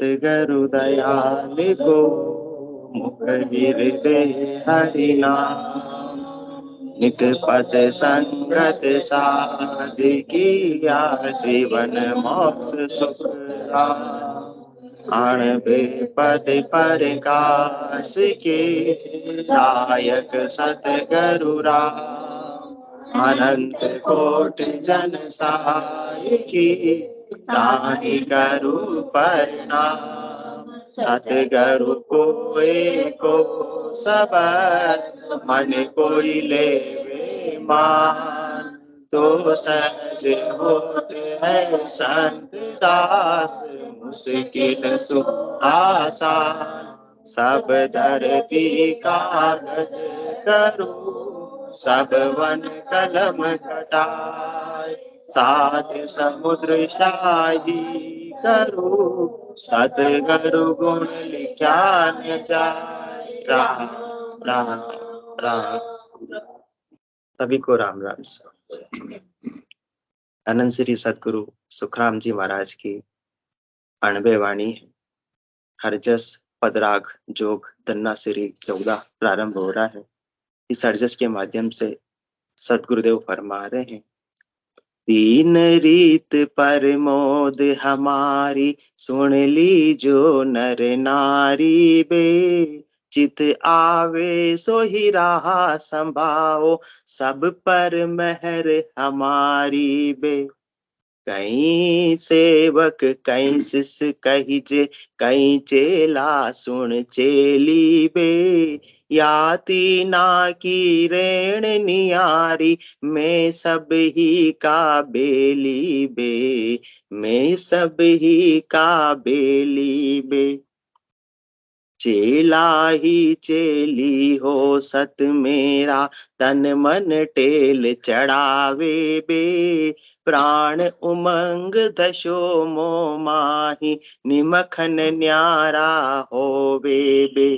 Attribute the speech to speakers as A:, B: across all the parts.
A: सतगुरु दयाल को मुख गिरते हरि नाम। नित पद संगत साध किया जीवन मोक्ष सुख राम। आणवे पद प्रकाश के दायक सतगुरु राम। अनंत कोटि जन सहाय की ताहि करु प्रणाम। सतगुरु को एको सबद मन कोई लेवे मान। तो सहज होते हैं संत दास मुश्किल सुख आसान। सब धरती कागज करो सब वन कलम कटाए। साध समुद्र शाही करो सतगुरु गुण लिखा न जाए। राम राम राम। सभी को राम राम से। अनंत श्री सतगुरु सुखराम जी महाराज की 98 वाणी हरजस पदराग जोग तन्ना श्री 14 प्रारंभ हो रहा है। इस हरजस के माध्यम से सतगुरुदेव फरमा रहे हैं, तीन रीत परमोद हमारी सुन लीजो नर नारी बे। चित आवे सो ही राह संभाओ सब पर मेहर हमारी बे। कहीं सेवक कहीं शिष्य कहिजे कहीं चेला सुन चेली बे। याति ना की रेण नियारी मैं सब ही का बेली बे। मैं सब ही का बेली बे। चेला ही चेली हो सत मेरा तन मन टेल चढ़ावे बे। प्राण उमंग दशो मो माही निमखन न्यारा होवे बे।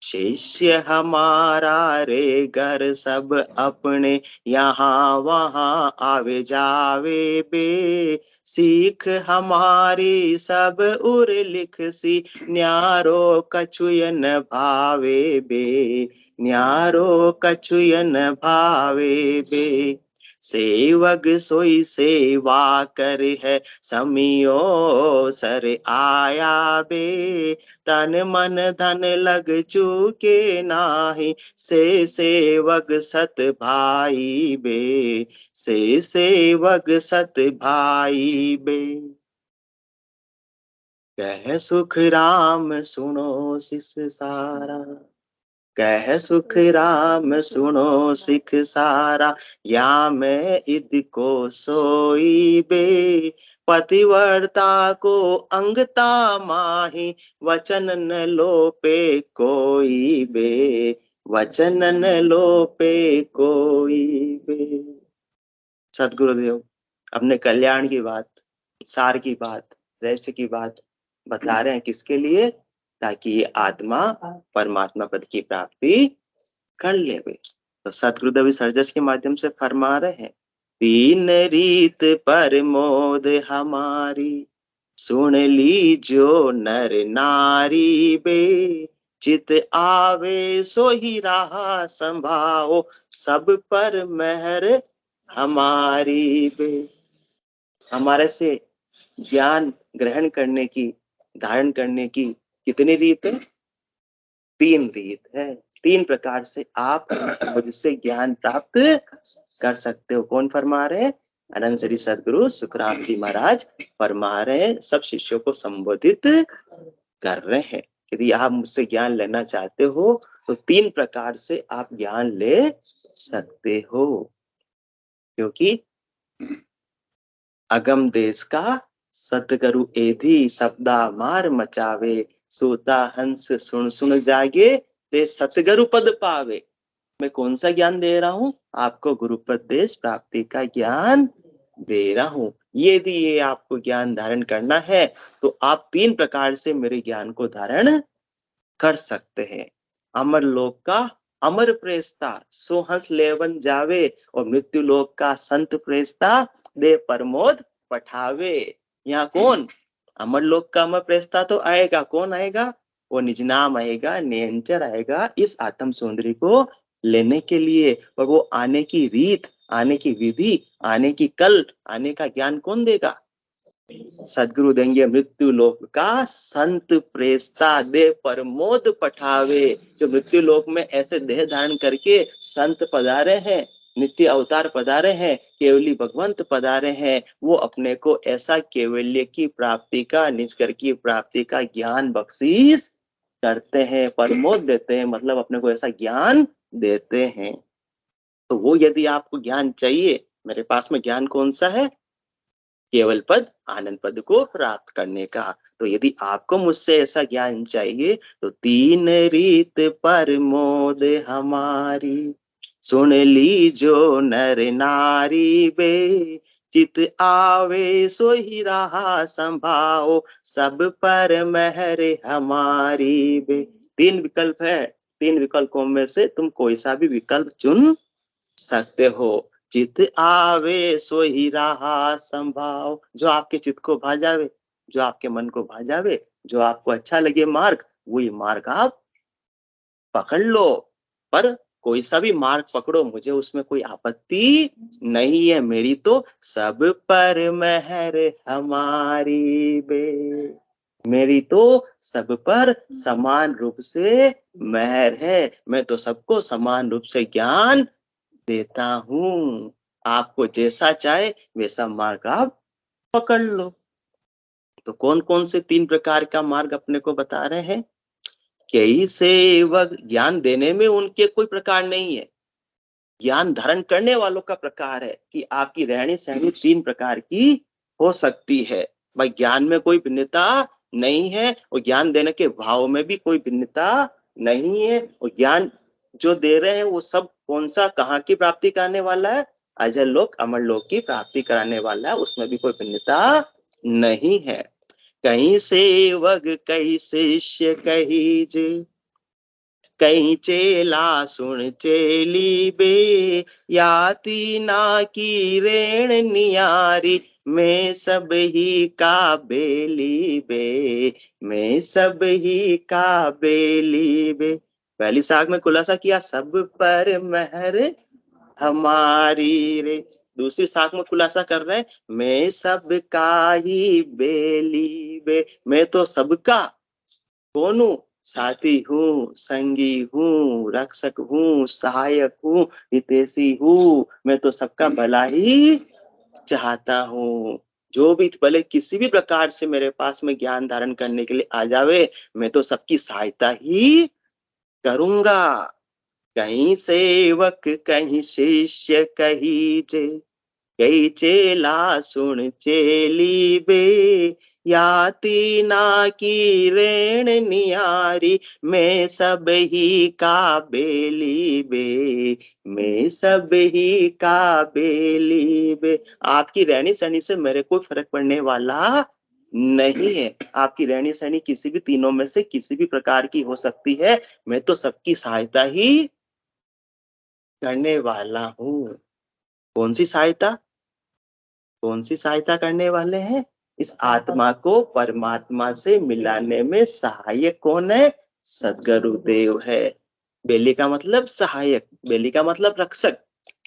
A: शिष्य हमारा रे घर सब अपने यहाँ वहाँ आवे जावे बे। सीख हमारी सब उर लिख सी न्यारो कछुयन भावे बे। न्यारो कछुयन भावे बे। सेवक सोई सेवा कर है समियो सर आया बे। तन मन धन लग चुके नाही से सेवक सत भाई बे। से सेवक सत भाई बे। कह सुख राम सुनो सिस सारा। कह सुख राम सुनो सिख सारा। या मैं इद को सोई बे। पतिव्रता को अंगता माही वचन न लोपे कोई बे। वचन न लोपे कोई बे। सतगुरुदेव अपने कल्याण की बात, सार की बात, रहस्य की बात बता रहे हैं। किसके लिए? ताकि ये आत्मा परमात्मा पद की प्राप्ति कर ले। तो सतगुरुदेव इस हरजस के माध्यम से फरमा रहे हैं, तीन रीत परमोद हमारी सुन लीजो नर नारी बे। चित आवे सो ही राह संभाओ सब पर मेहर हमारी बे। हमारे से ज्ञान ग्रहण करने की, धारण करने की कितनी रीत है? 3 रीत है। 3 प्रकार से आप मुझसे ज्ञान प्राप्त कर सकते हो। कौन फरमा रहे हैं? अनंत श्री सदगुरु सुखराम जी महाराज फरमा रहे हैं, सब शिष्यों को संबोधित कर रहे हैं। यदि आप मुझसे ज्ञान लेना चाहते हो तो 3 प्रकार से आप ज्ञान ले सकते हो। क्योंकि अगम देश का सतगुरु एधी शब्दा मार मचावे। सोता हंस सुन सुन जागे ते सतगुरु पद पावे। मैं कौन सा ज्ञान दे रहा हूं? आपको गुरुपदेश प्राप्ति का ज्ञान दे रहा हूं। यदि ये आपको ज्ञान धारण करना है तो आप 3 प्रकार से मेरे ज्ञान को धारण कर सकते हैं। अमर लोक का अमर प्रेस्ता सो हंस लेवन जावे। और मृत्यु लोक का संत प्रेस्ता दे प्रमोद पठावे। यहाँ कौन? अमर लोक का अमर प्रेस्ता तो आएगा, कौन आएगा? वो निज नाम आएगा, निरंजन आएगा इस आत्म सौंदर्य को लेने के लिए। और वो आने की रीत, आने की विधि, आने की कल, आने का ज्ञान कौन देगा? सदगुरु देंगे। मृत्यु लोक का संत प्रेस्ता दे परमोद पठावे। जो मृत्यु लोक में ऐसे देह धारण करके संत पधारे हैं, नित्य अवतार पधारे हैं, केवली भगवंत पधारे हैं, वो अपने को ऐसा केवल्य की प्राप्ति का, निजकर की प्राप्ति का ज्ञान बख्शीश करते हैं, परमोद देते हैं, मतलब अपने को ऐसा ज्ञान देते हैं। तो वो यदि आपको ज्ञान चाहिए, मेरे पास में ज्ञान कौन सा है? केवल पद, आनंद पद को प्राप्त करने का। तो यदि आपको मुझसे ऐसा ज्ञान चाहिए तो तीन रीत पर मोद हमारी, सुन लीजो नर नारी बे, चित आवे सो ही रहा संभाओ, सब पर महर हमारी बे। तीन विकल्प है, तीन विकल्पों में से तुम कोई सा भी विकल्प चुन सकते हो। चित आवे सो ही रहा संभाव, जो आपके चित्त को भा जावे, जो आपके मन को भा जावे, जो आपको अच्छा लगे मार्ग, वही मार्ग आप पकड़ लो। पर कोई सा भी मार्ग पकड़ो, मुझे उसमें कोई आपत्ति नहीं है, मेरी तो सब पर मेहर हमारी बे। मेरी तो सब पर समान रूप से मेहर है, मैं तो सबको समान रूप से ज्ञान देता हूँ। आपको जैसा चाहे वैसा मार्ग आप पकड़ लो। तो कौन कौन से तीन प्रकार का मार्ग अपने को बता रहे हैं? कई सेवक, ज्ञान देने में उनके कोई प्रकार नहीं है, ज्ञान धारण करने वालों का प्रकार है कि आपकी रहनी सहनी तीन प्रकार की हो सकती है। भाई ज्ञान में कोई भिन्नता नहीं है, और ज्ञान देने के भाव में भी कोई भिन्नता नहीं है। और ज्ञान जो दे रहे हैं वो सब कौन सा, कहाँ की प्राप्ति कराने वाला है? अजर लोक, अमर लोक की प्राप्ति कराने वाला है, उसमें भी कोई भिन्नता नहीं है। कहीं सेवक, कहीं शिष्य, कहीं जे, कहीं चेला सुन चेली बे, याति ना की रेण नियारी, मैं सब ही का बेली बे, मैं सब ही का बेली बे। पहली साख में खुलासा किया सब पर महर हमारी रे। दूसरी साख में खुलासा कर रहे हैं मैं सबका ही बेली बे, मैं तो सबका कौन हूँ? साथी हूँ, संगी हूँ, रक्षक हूँ, सहायक हूँ, हितैषी हूँ, मैं तो सबका भला ही चाहता हूँ। जो भी भले किसी भी प्रकार से मेरे पास में ज्ञान धारण करने के लिए आ जावे, मैं तो सबकी सहायता ही करूंगा। कहीं सेवक, कहीं शिष्य, कहीं जे, कई चेला सुन चेली बे, याति ना की रेण नियारी, मैं सब ही का बेली बे, मैं सब ही का बेली बे। आपकी रहनी सहनी से मेरे को फर्क पड़ने वाला नहीं है। आपकी रहनी सहनी किसी भी तीनों में से किसी भी प्रकार की हो सकती है, मैं तो सबकी सहायता ही करने वाला हूँ। कौन सी सहायता? कौन सी सहायता करने वाले हैं? इस आत्मा को परमात्मा से मिलाने में सहायक कौन है? सदगुरुदेव है। बेली का मतलब सहायक, बेली का मतलब रक्षक।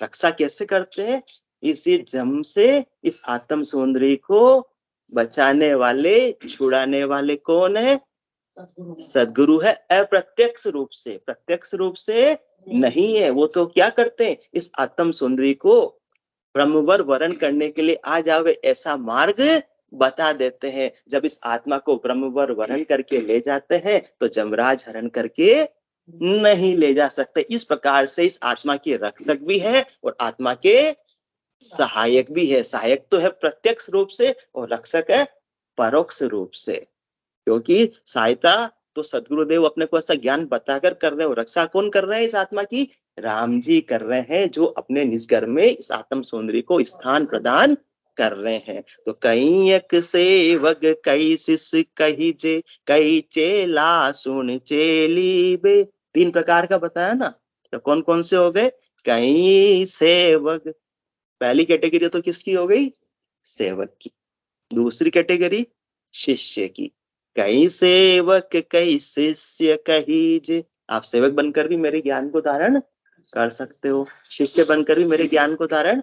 A: रक्षा कैसे करते हैं? इसी जम से इस आत्म सौंदर्य को बचाने वाले, छुड़ाने वाले कौन है? सदगुरु है। अप्रत्यक्ष रूप से, प्रत्यक्ष रूप से नहीं है। वो तो क्या करते हैं? इस आत्म सौंदर्य को ब्रह्मवर वरण करने के लिए आ जावे ऐसा मार्ग बता देते हैं। जब इस आत्मा को ब्रह्मवर वरण करके ले जाते हैं तो जमराज हरण करके नहीं ले जा सकते। इस प्रकार से इस आत्मा के रक्षक भी है और आत्मा के सहायक भी है। सहायक तो है प्रत्यक्ष रूप से और रक्षक है परोक्ष रूप से। क्योंकि सहायता तो सदगुरुदेव अपने को ऐसा ज्ञान बताकर कर रहे हो, रक्षा कौन कर रहे हैं इस आत्मा की? राम जी कर रहे हैं, जो अपने निज घर में इस आत्म सौंदर्य को स्थान प्रदान कर रहे हैं। तो कई एक सेवक, कई शिष्य, कही जे, कई चेला सुन चेली बे। तीन प्रकार का बताया ना, तो कौन कौन से हो गए? कई सेवक, पहली कैटेगरी तो किसकी हो गई? सेवक की। दूसरी कैटेगरी शिष्य की। कई सेवक कई शिष्य कहीजे। आप सेवक बनकर भी मेरे ज्ञान को धारण कर सकते हो, शिष्य बनकर भी मेरे ज्ञान को धारण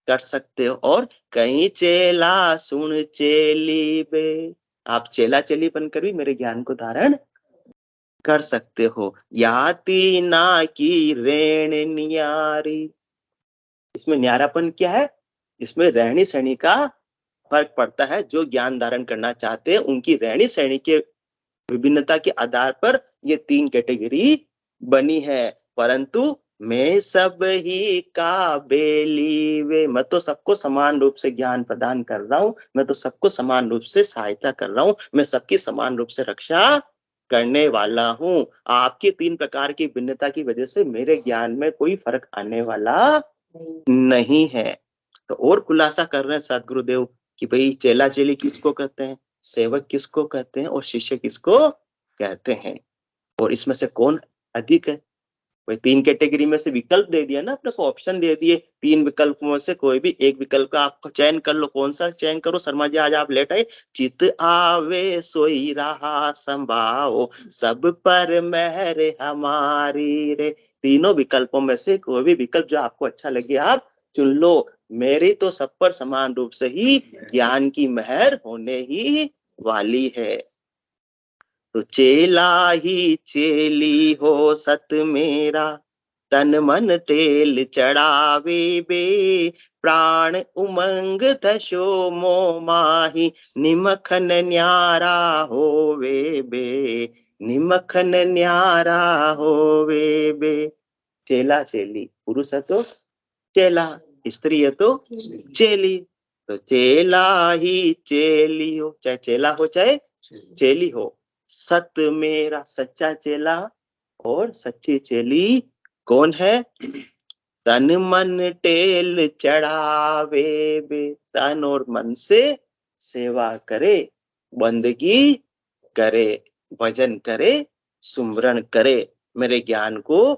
A: कर सकते हो। और कहीं चेला सुन चेली बे। आप चेला चेली बनकर भी मेरे ज्ञान को धारण कर सकते हो। याति ना की रेण न्यारी। इसमें न्यारापन क्या है? इसमें रहनी सहनी का फर्क पड़ता है। जो ज्ञान धारण करना चाहते हैं उनकी रहनी सहनी के विभिन्नता के आधार पर ये 3 कैटेगरी बनी है। परंतु मैं सब ही का बेली वे। मैं तो सबको समान रूप से ज्ञान प्रदान कर रहा हूँ, मैं तो सबको समान रूप से सहायता कर रहा हूँ, मैं सबकी समान रूप से रक्षा करने वाला हूँ। आपकी 3 प्रकार की भिन्नता की वजह से मेरे ज्ञान में कोई फर्क आने वाला नहीं है। तो और खुलासा कर रहे हैं सदगुरुदेव कि भाई चेला चेली किसको कहते हैं, सेवक किसको कहते हैं और शिष्य किसको कहते हैं, और इसमें से कौन अधिक है। भाई 3 कैटेगरी में से विकल्प दे दिया ना, अपने को ऑप्शन दे दिए। 3 विकल्पों में से कोई भी एक विकल्प का आपको चयन कर लो। कौन सा चयन करो शर्मा जी, आज आप लेट आए। चित आवे सोई रहा संभाओ, सब पर मेहर हमारी रे। तीनों विकल्पों में से कोई भी विकल्प जो आपको अच्छा लगे आप चुन लो। मेरी तो सब पर समान रूप से ही ज्ञान की मेहर होने ही वाली है। तो चेला ही चेली हो सत मेरा, तन मन तेल चढ़ावे बे। प्राण उमंग दशो मोह माही, निमखन न्यारा होवे बे। निमखन न्यारा होवे बे। चेला चेली, पुरुष है तो चेला, स्त्री है तो चेली। तो चेला ही चेली हो, चाहे चेला हो चाहे चेली हो। सत मेरा, सच्चा चेला और सच्ची चेली कौन है? तन मन टेल चढ़ावे बे। तन और मन से सेवा करे, बंदगी करे, भजन करे, सुमरण करे, मेरे ज्ञान को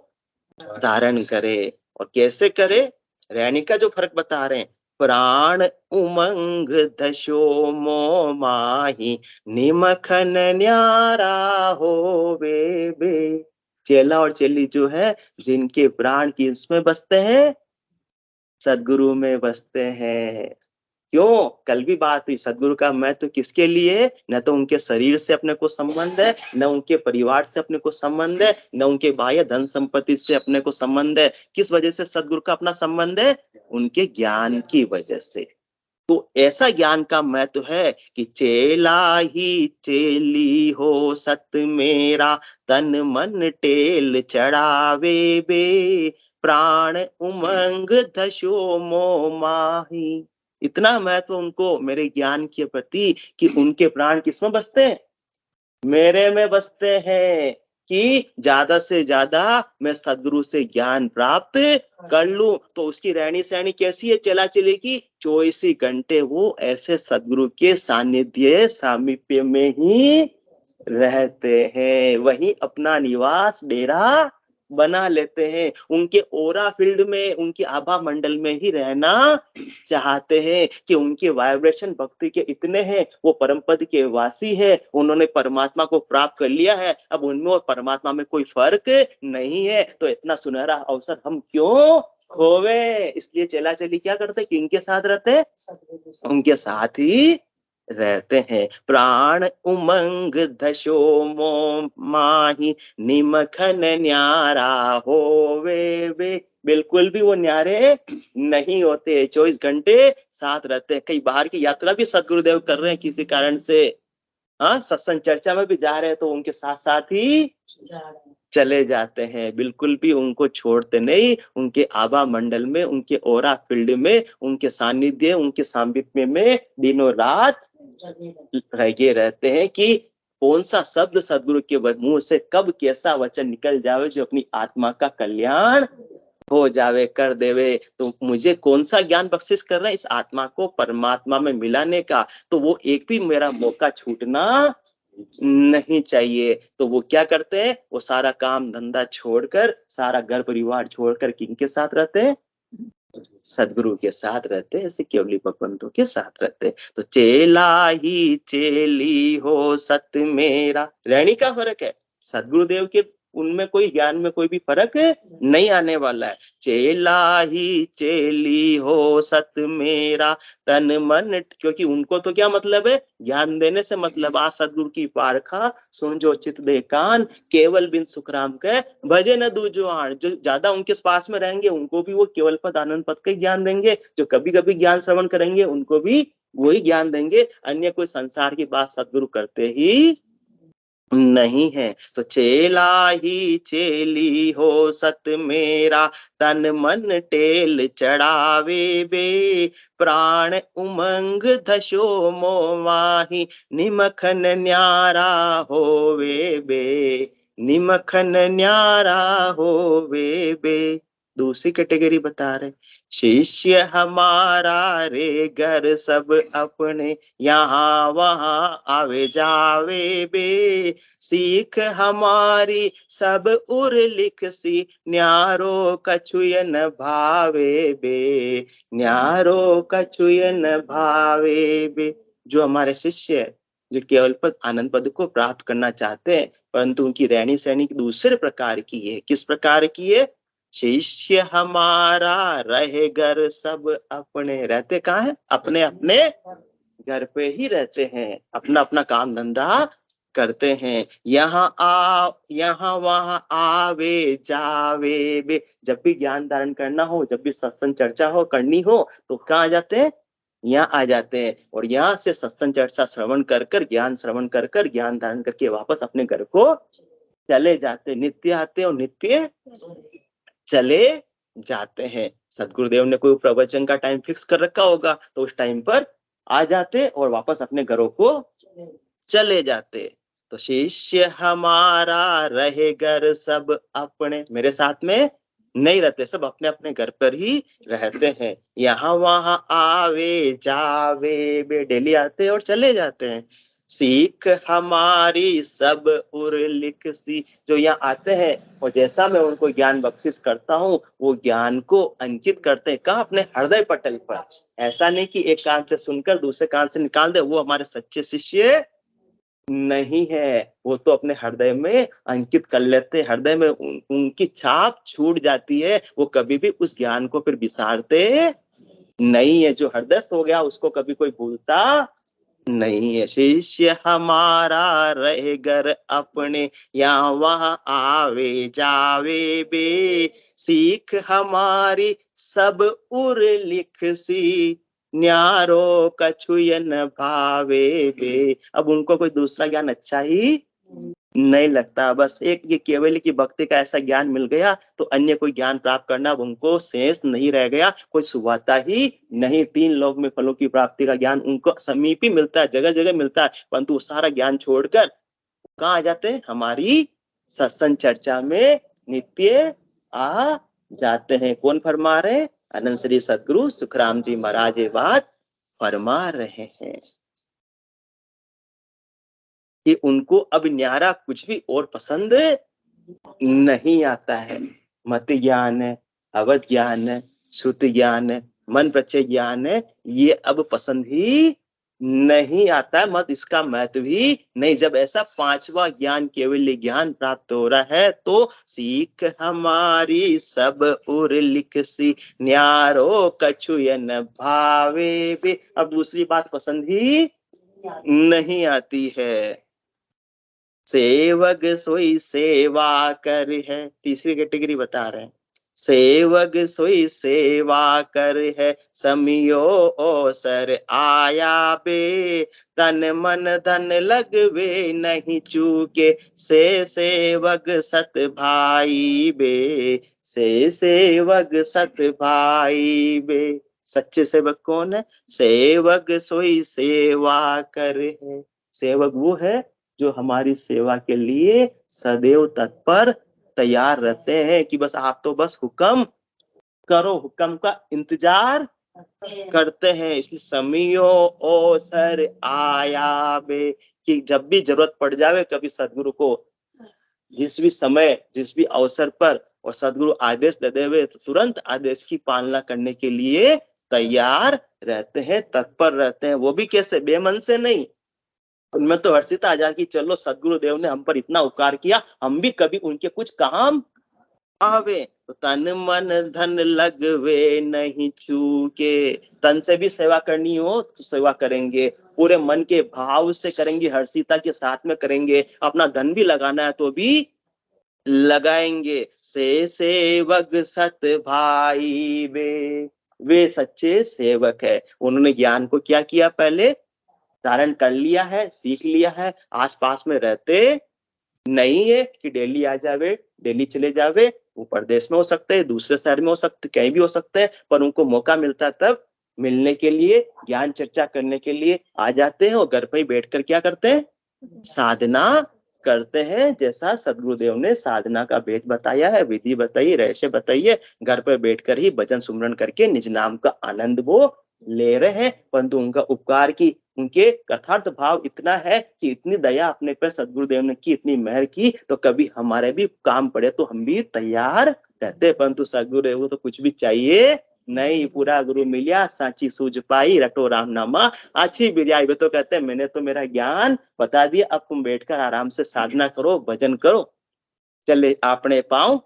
A: धारण करे। और कैसे करे? रहने का जो फर्क बता रहे हैं। प्राण उमंग दशो मोह माही, निमखन न्यारा होवे बे। चेला और चेली जो है, जिनके प्राण किसमें बसते हैं? सदगुरु में बसते हैं। क्यों? कल भी बात हुई, सदगुरु का महत्व किसके लिए? न तो उनके शरीर से अपने को संबंध है, न उनके परिवार से अपने को संबंध है, न उनके बाह्य धन संपत्ति से अपने को संबंध है। किस वजह से सदगुरु का अपना संबंध है? उनके ज्ञान की वजह से। तो ऐसा ज्ञान का महत्व है कि चेला ही चेली हो सत मेरा, तन मन टेल चढ़ावे बे। प्राण उमंग दशो मोह माही। इतना महत्व उनको मेरे ज्ञान के प्रति कि उनके प्राण किसमें बसते हैं? मेरे में बसते हैं। कि ज्यादा से ज्यादा मैं सदगुरु से ज्ञान प्राप्त कर लूं। तो उसकी रहनी सहनी कैसी है चेला चेली की? 24 घंटे वो ऐसे सदगुरु के सानिध्य सामीप्य में ही रहते हैं, वही अपना निवास डेरा बना लेते हैं। उनके ओरा फील्ड में, उनके आभा मंडल में ही रहना चाहते हैं कि उनके वाइब्रेशन भक्ति के इतने हैं, वो परम पद के वासी है, उन्होंने परमात्मा को प्राप्त कर लिया है। अब उनमें और परमात्मा में कोई फर्क नहीं है। तो इतना सुनहरा अवसर हम क्यों खोवे? इसलिए चेला चेली क्या करते? किनके साथ रहते हैं? उनके साथ ही रहते हैं। प्राण उमंग दशो मोह माही, निमखन न्यारा होवे वे। बिल्कुल भी वो न्यारे नहीं होते, 24 घंटे साथ रहते हैं। कई बाहर की यात्रा भी सदगुरुदेव कर रहे हैं किसी कारण से, हाँ, सत्संग चर्चा में भी जा रहे हैं तो उनके साथ साथ ही चले जाते हैं। बिल्कुल भी उनको छोड़ते नहीं। उनके आभा मंडल में, उनके ओरा फील्ड में, उनके सानिध्य, उनके सामिप्य में दिनों रात लगे रहते हैं कि कौन सा शब्द सदगुरु के मुंह से कब कैसा वचन निकल जावे जो अपनी आत्मा का कल्याण हो जावे, कर देवे। तो मुझे कौन सा ज्ञान बख्शिश कर रहा है? इस आत्मा को परमात्मा में मिलाने का। तो वो एक भी मेरा मौका छूटना नहीं चाहिए। तो वो क्या करते हैं? वो सारा काम धंधा छोड़कर, सारा घर परिवार छोड़कर किनके साथ रहते हैं? सदगुरु के साथ रहते, ऐसे केवली भगवंतों के साथ रहते। तो चेला ही चेली हो सत मेरा, रहनी का फर्क है। सदगुरुदेव के उनमें कोई ज्ञान में कोई भी फर्क नहीं आने वाला है। चेला ही चेली हो सत मेरा तन मन, क्योंकि उनको तो क्या मतलब है, ज्ञान देने से मतलब। आ सदगुरु की पारखा सुन जो चित दे कान, केवल बिन सुखराम के भजे न दूजो आण। जो ज्यादा उनके पास में रहेंगे उनको भी वो केवल पद आनंद पद का ज्ञान देंगे, जो कभी कभी ज्ञान श्रवण करेंगे उनको भी वही ज्ञान देंगे। अन्य कोई संसार की बात सदगुरु करते ही नहीं है। तो चेला ही चेली हो सत मेरा तन मन टेल चढ़ावे बे, प्राण उमंग धशो मोमाही निमखन न्यारा होवे बे, निमखन न्यारा होवे बे। दूसरी कैटेगरी बता रहे, शिष्य हमारा रे घर सब अपने, यहाँ वहाँ आवे जावे बे, सीख हमारी सब उर लिख सी, न्यारो कछुयन भावे बे, न्यारो कछुयन भावे बे। जो हमारे शिष्य है, जो केवल पद आनंद पद को प्राप्त करना चाहते हैं, परंतु उनकी रहनी सहनी दूसरे प्रकार की है। किस प्रकार की है? शिष्य हमारा रहे घर सब अपने, रहते कहाँ है? अपने अपने घर पे ही रहते हैं, अपना अपना काम धंधा करते हैं। यहाँ वहां आवे जावे बे, जब भी ज्ञान धारण करना हो, जब भी सत्संग चर्चा हो करनी हो, तो कहाँ आ जाते हैं? यहाँ आ जाते हैं। और यहाँ से सत्संग चर्चा श्रवण कर कर, ज्ञान श्रवण कर कर, ज्ञान धारण करके वापस अपने घर को चले जाते। नित्य आते और नित्य चले जाते हैं। सदगुरुदेव ने कोई प्रवचन का टाइम फिक्स कर रखा होगा, तो उस टाइम पर आ जाते और वापस अपने घरों को चले जाते। तो शिष्य हमारा रहे घर सब अपने, मेरे साथ में नहीं रहते, सब अपने अपने घर पर ही रहते हैं। यहाँ वहां आवे जावे बे, डेली आते और चले जाते हैं। सीख हमारी सब उर लिख सी, जो यहाँ आते हैं और जैसा मैं उनको ज्ञान बख्शिश करता हूँ, वो ज्ञान को अंकित करते हैं कहाँ? अपने हृदय पटल पर। ऐसा नहीं कि एक कान से सुनकर दूसरे कान से निकाल दे, वो हमारे सच्चे शिष्य नहीं है। वो तो अपने हृदय में अंकित कर लेते, हृदय में उनकी छाप छूट जाती है। वो कभी भी उस ज्ञान को फिर विसारते नहीं है। जो हृदयस्थ हो गया उसको कभी कोई भूलता नहीं है। शिष्य हमारा रहे घर अपने, यहाँ वहां आवे जावे बे, सीख हमारी सब उर लिख सी, न्यारो कछुयन भावे बे। अब उनको कोई दूसरा ज्ञान अच्छा ही नहीं लगता, बस एक ये केवल की भक्ति का ऐसा ज्ञान मिल गया, तो अन्य कोई ज्ञान प्राप्त करना उनको शेष नहीं रह गया, कोई सुवाता ही नहीं। 3 लोक में फलों की प्राप्ति का ज्ञान उनको समीप ही मिलता है, जगह जगह मिलता है, परंतु सारा ज्ञान छोड़कर कहाँ आ जाते हैं? हमारी सत्संग चर्चा में नित्य आ जाते हैं। कौन फरमा रहे? अनंत श्री सदगुरु सुखराम जी महाराज ये बात फरमा रहे हैं कि उनको अब न्यारा कुछ भी और पसंद नहीं आता है। मत ज्ञान, अवध ज्ञान, श्रुति ज्ञान, मन प्रत्यय ज्ञान, ये अब पसंद ही नहीं आता है। मत इसका महत्व ही नहीं। जब ऐसा 5वां ज्ञान केवल ज्ञान प्राप्त हो रहा है, तो सीख हमारी सब उर लिख सी, न्यारो कछुयन भावे बे। अब दूसरी बात पसंद ही नहीं आती है। सेवक सोई सेवा कर है, तीसरी कैटेगरी बता रहे हैं। सेवक सोई सेवा कर है, समियो ओसर आया बे, तन मन धन लगवे नहीं चूके, से सेवक सत भाई बे, से सेवक सत भाई बे। सच्चे सेवक कौन है? सेवक सोई सेवा कर है। सेवक वो है जो हमारी सेवा के लिए सदैव तत्पर तैयार रहते हैं, कि बस आप तो बस हुक्म करो, हुक्म का इंतजार करते हैं। इसलिए समियो ओ सर आया बे, कि जब भी जरूरत पड़ जावे कभी सदगुरु को, जिस भी समय जिस भी अवसर पर और सदगुरु आदेश दे हुए तो तुरंत आदेश की पालना करने के लिए तैयार रहते हैं, तत्पर रहते हैं। वो भी कैसे? बेमन से नहीं। उनमें तो हर्षित आ जा कि चलो सदगुरुदेव ने हम पर इतना उपकार किया, हम भी कभी उनके कुछ काम आवे। तो तन मन धन लगवे नहीं चूके। तन से भी सेवा करनी हो तो सेवा करेंगे, पूरे मन के भाव से करेंगे, हर्षिता के साथ में करेंगे। अपना धन भी लगाना है तो भी लगाएंगे। से सेवक सत भाई वे सच्चे सेवक है। उन्होंने ज्ञान को क्या किया? पहले धारण कर लिया है, सीख लिया है। आसपास में रहते नहीं है कि डेली आ जावे, डेली चले जावे। वो प्रदेश में हो सकते हैं, दूसरे शहर में हो सकते, कहीं भी हो सकते हैं, पर उनको मौका मिलता है तब मिलने के लिए, ज्ञान चर्चा करने के लिए आ जाते हैं। और घर पर ही बैठकर क्या करते हैं? साधना करते हैं। जैसा सदगुरुदेव ने साधना का भेद बताया है, विधि बताई, रहस्य बताई है। घर पर बैठकर ही भजन सुमरन करके निज नाम का आनंद वो ले रहे हैं। परंतु उनका उपकार की, उनके यथार्थ भाव इतना है कि इतनी दया अपने पर सदगुरुदेव ने की, इतनी मेहर की, तो कभी हमारे भी काम पड़े तो हम भी तैयार रहते। परंतु सदगुरुदेव को तो कुछ भी चाहिए नहीं। पूरा गुरु मिलिया सांची सूझ पाई, रटो राम नामा अच्छी बिरियाई। वे तो कहते हैं मैंने तो मेरा ज्ञान बता दिया, अब तुम बैठकर आराम से साधना करो, भजन करो। चले आपने पाँव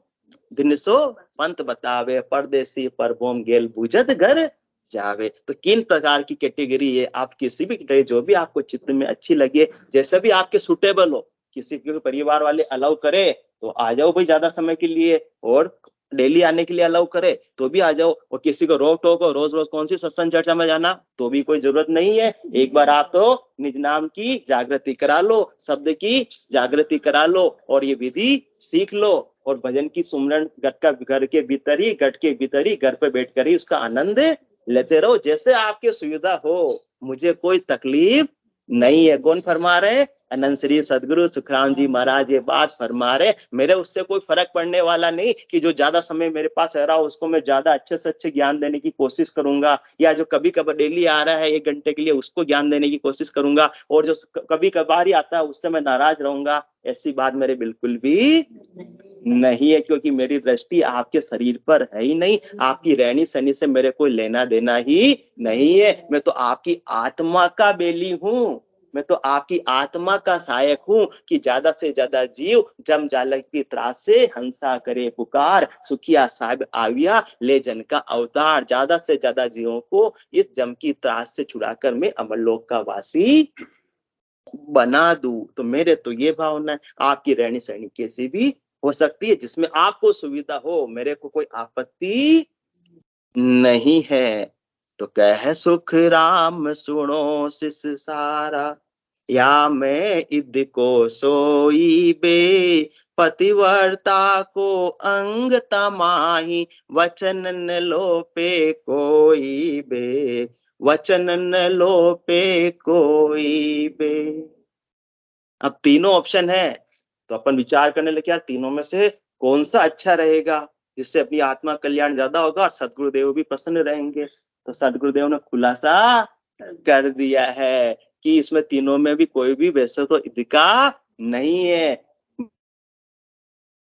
A: दिन सो पंत बतावे, परदेसी पर बोम गेल बुझत घर जावे। तो किन प्रकार की कैटेगरी है? आप किसी भी कैटेगरी, जो भी आपको चित्त में अच्छी लगे, जैसे भी आपके सुटेबल हो। किसी के परिवार वाले अलाउ करे तो आ जाओ भाई ज्यादा समय के लिए, और डेली आने के लिए अलाउ करे तो भी आ जाओ। और किसी को रोक टोक रोज रोज कौन सी सत्संग चर्चा में जाना, तो भी कोई जरूरत नहीं है। एक बार आप तो निज नाम की जागृति करा लो, शब्द की जागृति करा लो, और ये विधि सीख लो। और भजन की सुमरन घर के भीतर ही, गट के भीतर ही, घर पे बैठकर ही उसका आनंद लेते रहो, जैसे आपके सुविधा हो। मुझे कोई तकलीफ नहीं है। कौन फरमा रहे? अनंत श्री सदगुरु सुखराम जी महाराज ये बात फरमा रहे। मेरे उससे कोई फर्क पड़ने वाला नहीं कि जो ज्यादा समय मेरे पास रह रहा हो उसको मैं ज्यादा अच्छे से अच्छे ज्ञान देने की कोशिश करूंगा, या जो कभी कभार डेली आ रहा है 1 घंटे के लिए उसको ज्ञान देने की कोशिश करूंगा, और जो कभी कभार ही आता है उससे मैं नाराज रहूंगा। ऐसी बात मेरे बिल्कुल भी नहीं है, क्योंकि मेरी दृष्टि आपके शरीर पर है ही नहीं। आपकी रहनी सहनी से मेरे कोई लेना देना ही नहीं है। मैं तो आपकी आत्मा का बेली हूँ, मैं तो आपकी आत्मा का सहायक हूँ कि ज्यादा से ज्यादा जीव जम जालक की त्रास से हंसा करे पुकार, सुखिया साहब आविया ले जन का अवतार। ज्यादा से ज्यादा जीवों को इस जम की त्रास से छुड़ाकर मैं अमरलोक का वासी बना दूं। तो मेरे तो ये भावना है। आपकी रहनी सहनी कैसी भी हो सकती है, जिसमें आपको सुविधा हो, मेरे को कोई आपत्ति नहीं है। तो कह सुख राम सुनो शिष सारा, या मैं इद को सोई बे। पतिवर्ता को अंग तमाही, वचन न लोपे कोई बे, वचन न लोपे कोई बे। अब तीनों ऑप्शन है, तो अपन विचार करने लगे यार तीनों में से कौन सा अच्छा रहेगा, जिससे अपनी आत्मा कल्याण ज्यादा होगा और सदगुरुदेव भी प्रसन्न रहेंगे। तो सदगुरुदेव ने खुलासा कर दिया है कि इसमें तीनों में भी कोई भी वैसे तो इदिका नहीं है,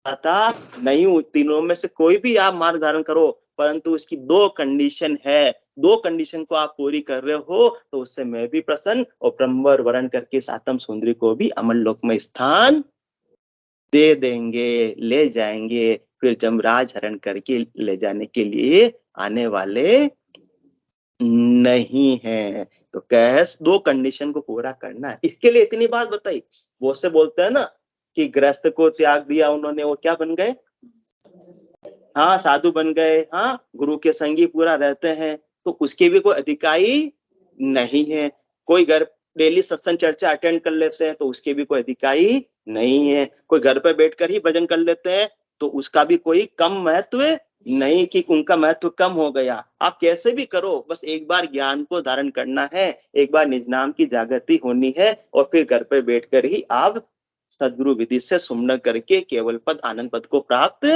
A: नहीं हूं। तीनों में से कोई भी आप मार्ग धारण करो, परंतु इसकी 2 कंडीशन है। 2 कंडीशन को आप पूरी कर रहे हो तो उससे मैं भी प्रसन्न, और ब्रह्मवर वर्ण करके इस आत्म सुंदरी को भी अमर लोक में स्थान दे देंगे, ले जाएंगे। फिर जमराज हरण करके ले जाने के लिए आने वाले नहीं है। तो कैस 2 कंडीशन को पूरा करना है। इसके लिए इतनी बात बताई। वो से बोलते हैं ना कि गृहस्थ को त्याग दिया उन्होंने, वो क्या बन गए? हाँ, साधु बन गए। हाँ, गुरु के संगी पूरा रहते हैं, तो उसके भी कोई अधिकारी नहीं है। कोई घर डेली सत्संग चर्चा अटेंड कर लेते हैं तो उसके भी कोई अधिकारी नहीं है। कोई घर पर बैठकर ही भजन कर लेते हैं तो उसका भी कोई कम महत्व नहीं कि उनका महत्व कम हो गया। आप कैसे भी करो, बस एक बार ज्ञान को धारण करना है, एक बार निज नाम की जागृति होनी है, और फिर घर पर बैठकर ही आप सदगुरु विधि से सुमरन करके केवल पद आनंद पद को प्राप्त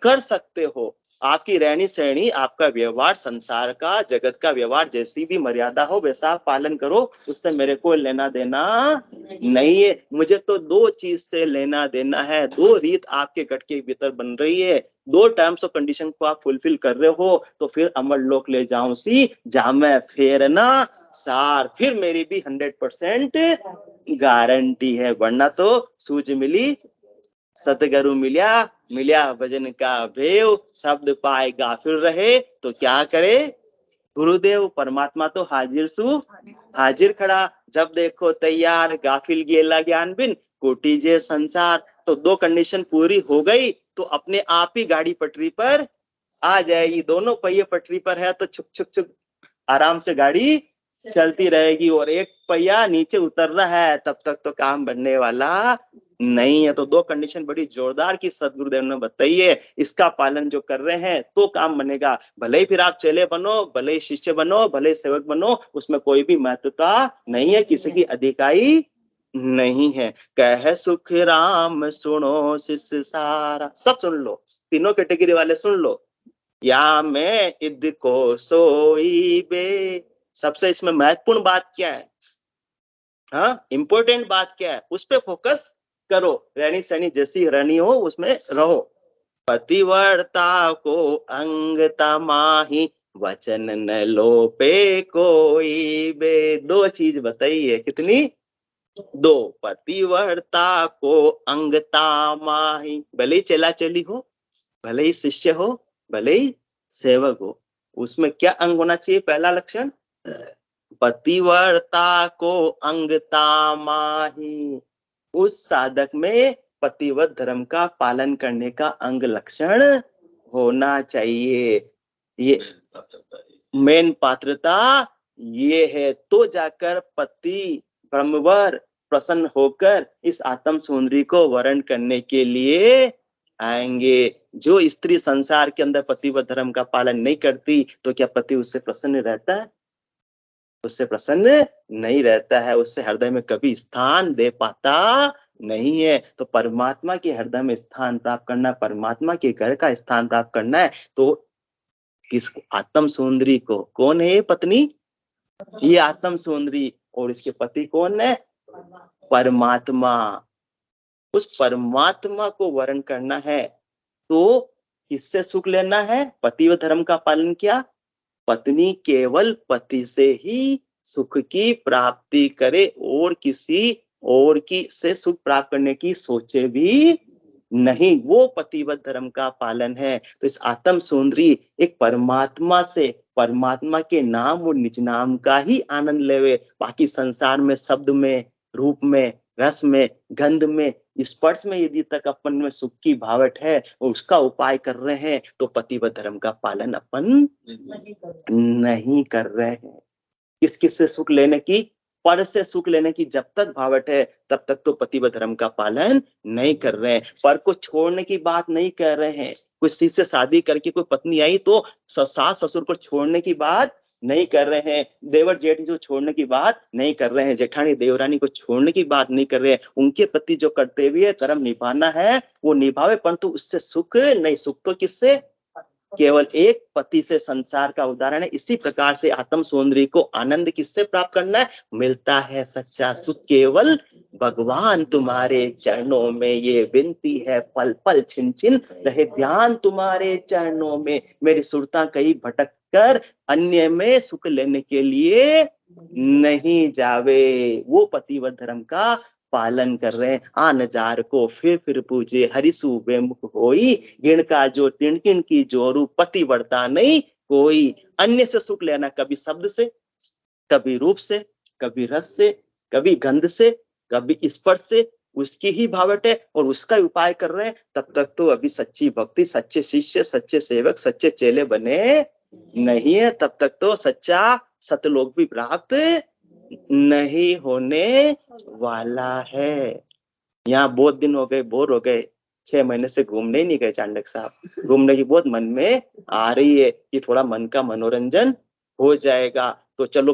A: कर सकते हो। आपकी रहनी सहनी, आपका व्यवहार, संसार का, जगत का व्यवहार, जैसी भी मर्यादा हो वैसा आप पालन करो, उससे मेरे को लेना देना नहीं है। मुझे तो दो चीज से लेना देना है, दो रीत आपके गट के भीतर बन रही है, दो टर्म्स ऑफ कंडीशन को आप फुलफिल कर रहे हो, तो फिर अमर लोक ले जाऊं सी जामे फेरना सार, फिर मेरी भी 100% गारंटी है। वरना तो सूझ मिली सतगुरु मिल्या, मिल्या भजन का भेव, शब्द पाए गाफिल रहे तो क्या करे गुरुदेव। परमात्मा तो हाजिर सु हाजिर खड़ा, जब देखो तैयार, गाफिल गेला ज्ञान बिन कोटि जे संसार। तो दो कंडीशन पूरी हो गई तो अपने आप ही गाड़ी पटरी पर आ जाएगी। दोनों पहिए पटरी पर है तो छुक छुक छुक आराम से गाड़ी चलती रहेगी, और एक पहिया नीचे उतर रहा है तब तक तो काम बनने वाला नहीं है। तो दो कंडीशन बड़ी जोरदार की सदगुरुदेव ने बताई है, इसका पालन जो कर रहे हैं तो काम बनेगा। भले ही फिर आप चेले बनो, भले ही शिष्य बनो, भले ही सेवक बनो, उसमें कोई भी महत्वता नहीं है, किसी की अधिकारी नहीं है। कह सुख राम सुनो शिष्य सारा, सब सुन लो, तीनों कैटेगरी वाले सुन लो। या मैं इद को सोई बे, सबसे इसमें महत्वपूर्ण बात क्या है, हाँ इंपॉर्टेंट बात क्या है, उस पर फोकस करो। रहनी सहनी जैसी रहनी हो उसमें रहो। पतिव्रता को अंग तमाही, वचन न लोपे कोई बे। दो चीज बताइए, कितनी, दो। पतिव्रता को अंग तमाही, भले ही चला चली हो, भले ही शिष्य हो, भले ही सेवक हो, उसमें क्या अंग होना चाहिए? पहला लक्षण पतिव्रता को अंग तामाही, उस साधक में पतिव्रत धर्म का पालन करने का अंग लक्षण होना चाहिए। ये मेन पात्रता ये है, तो जाकर पति ब्रह्मवर प्रसन्न होकर इस आत्म सुंदरी को वर्ण करने के लिए आएंगे। जो स्त्री संसार के अंदर पतिव्रत धर्म का पालन नहीं करती तो क्या पति उससे प्रसन्न रहता है? उससे प्रसन्न नहीं रहता है, उससे हृदय में कभी स्थान दे पाता नहीं है। तो परमात्मा के हृदय में स्थान प्राप्त करना, परमात्मा के घर का स्थान प्राप्त करना है तो किस आत्म सुंदरी को, कौन है ये पत्नी? ये आत्म सुंदरी, और इसके पति कौन है? परमात्मा। उस परमात्मा को वर्ण करना है तो किससे सुख लेना है? पति व धर्म का पालन किया, पत्नी केवल पति से ही सुख की प्राप्ति करे, और किसी और की से सुख प्राप्त करने की सोचे भी नहीं, वो पतिव्रत धर्म का पालन है। तो इस आत्म सुंदरी एक परमात्मा से, परमात्मा के नाम और निज नाम का ही आनंद लेवे, बाकी संसार में शब्द में, रूप में, रस में, गंध में, स्पर्श में यदि तक अपन में सुख की भावट है और उसका उपाय कर रहे हैं तो पतिव्रत धर्म का पालन अपन नहीं कर रहे हैं। किस किस से सुख लेने की? पर से सुख लेने की जब तक भावट है तब तक तो पतिव्रत धर्म का पालन नहीं कर रहे हैं। पर को छोड़ने की बात नहीं कर रहे हैं। कोई किसी से शादी करके कोई पत्नी आई तो सास ससुर को छोड़ने की बात नहीं कर रहे हैं, देवर जेठ जो छोड़ने की बात नहीं कर रहे हैं, जेठानी देवरानी को छोड़ने की बात नहीं कर रहे हैं। उनके प्रति जो कर्तव्य कर्म निभाना है वो निभावे, परंतु उससे सुख नहीं। सुख तो किससे? केवल एक पति से संसार का उदाहरण है। इसी प्रकार से आत्म सौंदर्य को आनंद किससे प्राप्त करना है? मिलता है सच्चा सुख केवल भगवान तुम्हारे चरणों में, ये विनती है पल पल छिन छिन रहे ध्यान तुम्हारे चरणों में। मेरी सुरता कहीं भटक कर अन्य में सुख लेने के लिए नहीं जावे। वो पतिव्रत धर्म का पालन कर रहे हैं। आन जार को फिर पूजे, हरिसु बेमुख होई, गिण का जो तिणकिन की जोरू, पतिव्रता नहीं कोई। अन्य से सुख लेना, कभी शब्द से, कभी रूप से, कभी रस से, कभी गंध से, कभी स्पर्श से, उसकी ही भावट है और उसका उपाय कर रहे हैं, तब तक तो अभी सच्ची भक्ति, सच्चे शिष्य, सच्चे सेवक, सच्चे चेले बने नहीं है। तब तक तो सच्चा सतलोक भी प्राप्त नहीं होने वाला है। यहाँ बहुत दिन हो गए, बोर हो गए, 6 महीने से घूमने ही नहीं गए चांडक साहब। घूमने की बहुत मन में आ रही है कि थोड़ा मन का मनोरंजन हो जाएगा, तो चलो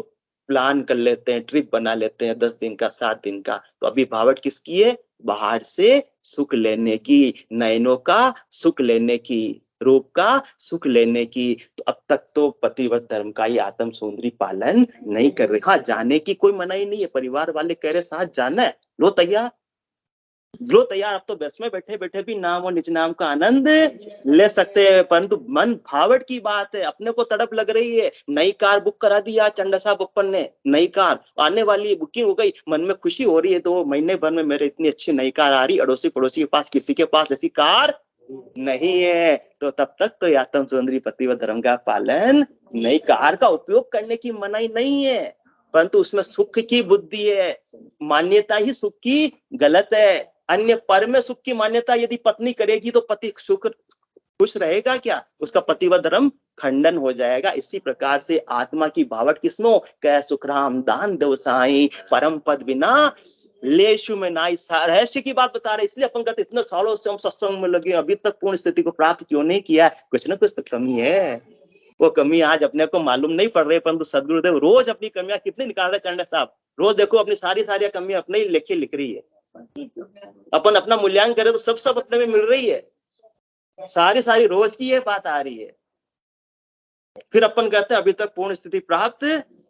A: प्लान कर लेते हैं, ट्रिप बना लेते हैं 10 दिन का, 7 दिन का। तो अभी भावट किसकी है? बाहर से सुख लेने की, नयनों का सुख लेने की। रूप का सुख लेने की। तो अब तक तो पतिव्रत धर्म का ही आत्म सुंदरी पालन नहीं कर रहे। हाँ, जाने की कोई मनाही नहीं है, परिवार वाले कह रहे साथ जाना है, लो तैयार, लो तैयार। अब तो बस में बैठे बैठे भी नाम और निज नाम का आनंद ले सकते हैं, परंतु मन भावट की बात है। अपने को तड़प लग रही है, नई कार बुक करा दी आज चंडा साहब बप्पन ने, नई कार आने वाली है, बुकिंग हो गई, मन में खुशी हो रही है, 2 महीने भर में मेरे इतनी अच्छी नई कार आ रही। अड़ोसी पड़ोसी के पास किसी के पास ऐसी कार नहीं है, तो तब तक तो आत्म सुंदरी पतिव्रत धर्म का पालन नहीं। कार का उपयोग करने की मनाही नहीं है, परंतु उसमें सुख की बुद्धि है, मान्यता ही सुख की गलत है। अन्य पर में सुख की मान्यता यदि पत्नी करेगी तो पति सुख खुश रहेगा क्या? उसका पतिव्रत धर्म खंडन हो जाएगा। इसी प्रकार से आत्मा की भावट किसनो कह सुख राम दान दो साई, परम पद बिना लेशु में नाई। रहस्य की बात बता रहे, इसलिए अपन कहते इतने सालों से हम सत्संग में लगे, अभी तक पूर्ण स्थिति को प्राप्त क्यों नहीं किया? कुछ ना कुछ तो कमी है। वो कमी आज अपने को मालूम नहीं पड़ रही, परंतु सदगुरुदेव रोज अपनी कमियां कितनी निकाल रहे चंडा साहब। रोज देखो अपनी सारी कमियां अपने ही लेखे लिख रही है। अपन अपना मूल्यांकन करें तो सब अपने में मिल रही है, सारी रोज की ये बात आ रही है। फिर अपन कहते हैं अभी तक पूर्ण स्थिति प्राप्त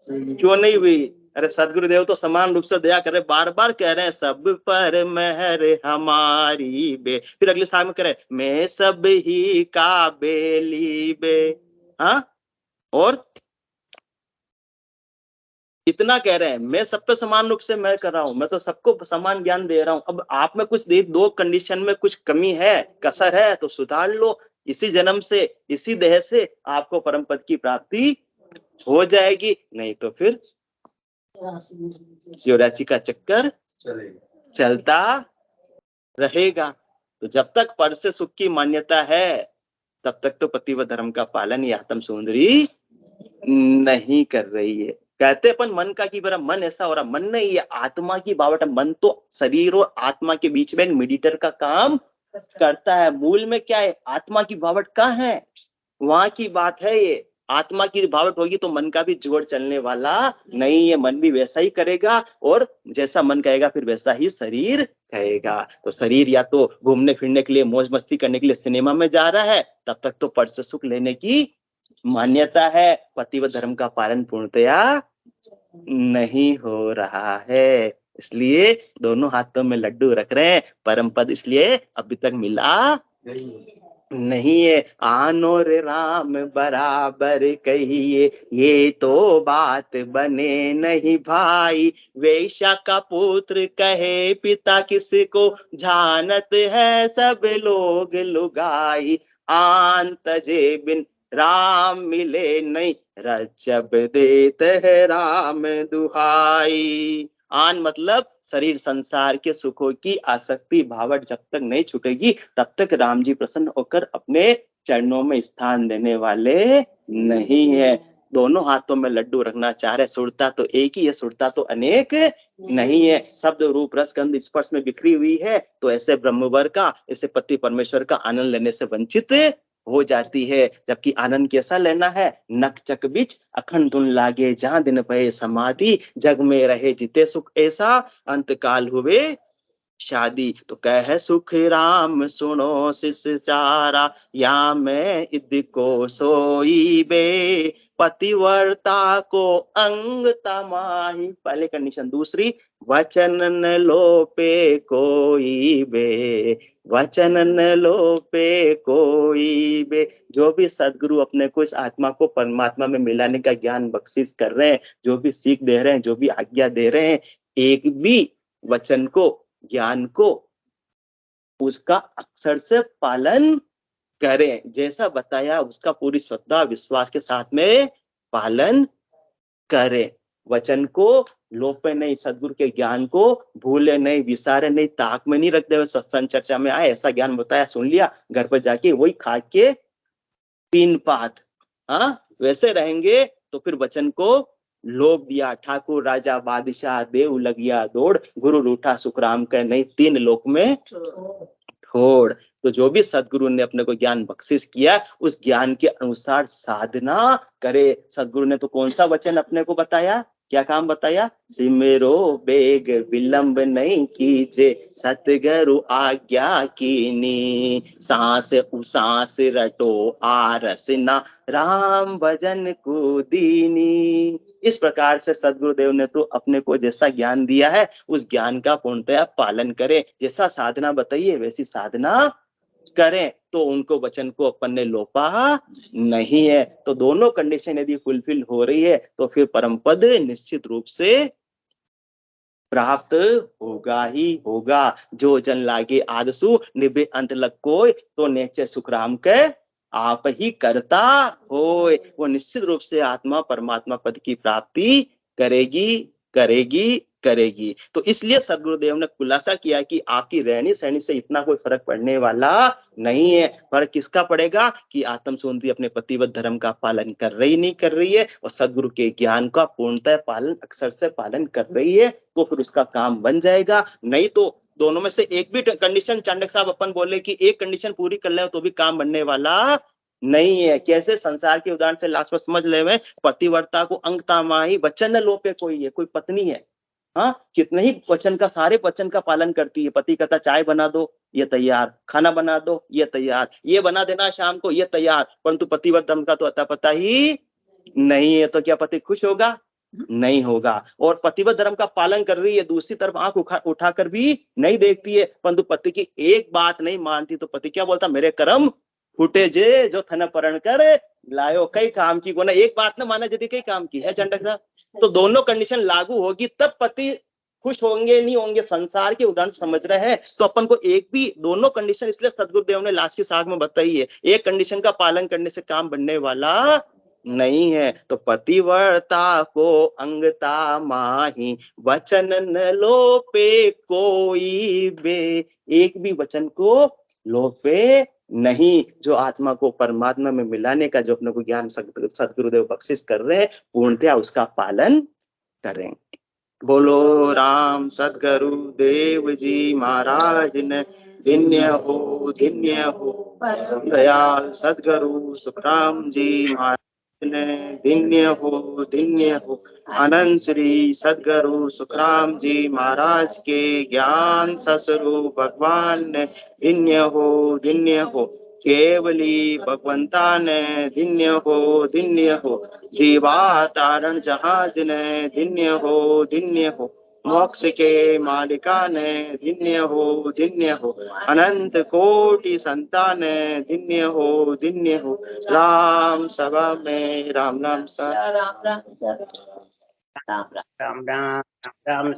A: क्यों नहीं हुई? अरे सदगुरुदेव तो समान रूप से दया करे, बार बार कह रहे हैं सब पर मेहर हमारी बे। फिर अगले साल में कह रहे मैं सब ही का बेली बे। हाँ, और इतना कह रहे हैं मैं सब पे समान रूप से मैं कर रहा हूं, मैं तो सबको समान ज्ञान दे रहा हूं। अब आप में कुछ दो कंडीशन में कुछ कमी है, कसर है, तो सुधार लो। इसी जन्म से, इसी देह से आपको परम पद की प्राप्ति हो जाएगी, नहीं तो फिर 84 का चक्कर चलता रहेगा। तो जब तक पर से सुख की मान्यता है तब तक तो पतिव्रत धर्म का पालन ये आत्म सुंदरी नहीं कर रही है। कहते अपन मन का कि मेरा मन ऐसा हो रहा, मन नहीं है, आत्मा की बावट है। मन तो शरीर और आत्मा के बीच में एक मीडिएटर का काम करता है। मूल में क्या है? आत्मा की बावट कहाँ है? वहां की बात है ये। आत्मा की भावट होगी तो मन का भी जोड़ चलने वाला नहीं है, मन भी वैसा ही करेगा, और जैसा मन कहेगा फिर वैसा ही शरीर कहेगा। तो शरीर या तो घूमने फिरने के लिए, मौज मस्ती करने के लिए सिनेमा में जा रहा है, तब तक तो पर से सुख लेने की मान्यता है, पतिव्रत धर्म का पालन पूर्णतया नहीं हो रहा है। इसलिए दोनों हाथों में लड्डू रख रहे हैं, परम पद इसलिए अभी तक मिला नहीं है। आनो रे राम बराबर कहिए, ये तो बात बने नहीं भाई। वेश्या का पुत्र कहे पिता किसको, जानत है सब लोग लुगाई। आन तजे बिन राम मिले नहीं, रजब देत है राम दुहाई। आन मतलब शरीर संसार के सुखों की आसक्ति भावट जब तक नहीं छूटेगी तब तक राम जी प्रसन्न होकर अपने चरणों में स्थान देने वाले नहीं है। दोनों हाथों में लड्डू रखना चाह रहे, सुरता तो एक ही है, सुरता तो अनेक नहीं है। शब्द रूप रस गंध स्पर्श में बिखरी हुई है, तो ऐसे ब्रह्मवर का, ऐसे पति परमेश्वर का आनंद लेने से वंचित हो जाती है। जबकि आनंद कैसा लेना है? नक चक बिच अखंड धुन लागे, जहां दिन भये समाधि, जग में रहे जिते सुख ऐसा, अंत काल हुए शादी। तो कह सुख राम सुनो शिष्टाचारा, या मैं इद को सोई बे। पतिव्रता को अंग तमाही, पहले कंडीशन। दूसरी, वचन न लोपे कोई बे, वचन न लोपे कोई बे। जो भी सदगुरु अपने को इस आत्मा को परमात्मा में मिलाने का ज्ञान बख्शिश कर रहे हैं, जो भी सीख दे रहे हैं, जो भी आज्ञा दे रहे हैं, एक भी वचन को, ज्ञान को, उसका अक्षर से पालन करें। जैसा बताया उसका पूरी श्रद्धा विश्वास के साथ में पालन करें। वचन को लोपे नहीं, सदगुरु के ज्ञान को भूले नहीं, विसारे नहीं, ताक में नहीं रख दे। सत्संग चर्चा में आए, ऐसा ज्ञान बताया, सुन लिया, घर पर जाके वही खा के 3 पात, हाँ वैसे रहेंगे तो फिर वचन को लोभ दिया। ठाकुर राजा बादशाह देव लगिया दौड़, गुरु रूठा सुखराम कह नहीं, 3 लोक में ठोड़। तो जो भी सदगुरु ने अपने को ज्ञान बख्शिश किया, उस ज्ञान के अनुसार साधना करे। सदगुरु ने तो कौन सा वचन अपने को बताया? क्या काम बताया? सिमरो बेग विलंब नहीं कीजे, सतगुरु आज्ञा कीनी, सांस उसास रटो आरस ना, राम भजन को दीनी। इस प्रकार से सदगुरुदेव ने तो अपने को जैसा ज्ञान दिया है उस ज्ञान का पूर्णतया पालन करें, जैसा साधना बताइए वैसी साधना करें, तो उनको वचन को अपन ने लोपा नहीं है। तो दोनों कंडीशन यदि फुलफिल हो रही है तो फिर परम पद निश्चित रूप से प्राप्त होगा ही होगा। जो जन लागे आदसु निभे अंत लग कोय, तो नेचे सुखराम के आप ही करता होय। वो निश्चित रूप से आत्मा परमात्मा पद की प्राप्ति करेगी करेगी करेगी। तो इसलिए सदगुरुदेव ने खुलासा किया कि आपकी रहनी सहनी से इतना कोई फर्क पड़ने वाला नहीं है। फर्क किसका पड़ेगा कि आत्म सुंदरी अपने पतिव्रत धर्म का पालन कर रही नहीं कर रही है, और सदगुरु के ज्ञान का पूर्णतः पालन अक्षर से पालन कर रही है, तो फिर उसका काम बन जाएगा। नहीं तो दोनों में से एक भी कंडीशन चांडक साहब अपन बोले कि एक कंडीशन पूरी कर ले तो भी काम बनने वाला नहीं है। कैसे? संसार के उदाहरण से लास्ट में समझ ले में, पतिव्रता को अंगता माही वचन न लोपे कोई है, कोई पत्नी है, हाँ कितने ही वचन का, सारे वचन का पालन करती है। पति कहता चाय बना दो, ये तैयार, खाना बना दो, ये तैयार, ये बना देना शाम को, ये तैयार, परंतु पतिव्रत धर्म का तो अता पता ही नहीं है। तो क्या पति खुश होगा? नहीं होगा। और पतिव्रत धर्म का पालन कर रही है, दूसरी तरफ आंख उठाकर भी नहीं देखती है, परंतु पति की एक बात नहीं मानती, तो पति क्या बोलता? मेरे कर्म फूटे जे जो थन परण कर लायो, कई काम की को ना, एक बात ना माना यदि कई काम की है चंडक साहब। तो दोनों कंडीशन लागू होगी तब पति खुश होंगे नहीं होंगे। संसार के उदाहरण समझ रहे हैं तो अपन को एक भी दोनों कंडीशन, इसलिए सदगुरुदेव ने लास्ट की साख में बताई है, एक कंडीशन का पालन करने से काम बनने वाला नहीं है। तो पतिव्रता को अंगता माही वचन न लोपे कोई बे, एक भी वचन को लोपे नहीं। जो आत्मा को परमात्मा में मिलाने का जो अपने को ज्ञान सदगुरुदेव बख्शिश कर रहे हैं, पूर्णतया उसका पालन करें। बोलो राम सदगुरु देव जी महाराज ने धन्य हो दयाल सदगुरु सुखराम जी महाराज ने धन्य हो। अनंत श्री सदगुरु सुखराम जी महाराज के ज्ञान ससुरु भगवान ने धन्य हो। केवली भगवंता ने धन्य हो। जीवा तारण जहाज ने धन्य हो। मोक्ष के मालिका ने धन्य हो। अनंत कोटि संतान धन्य हो। राम सभा में राम नाम सा
B: राम राम राम राम राम राम राम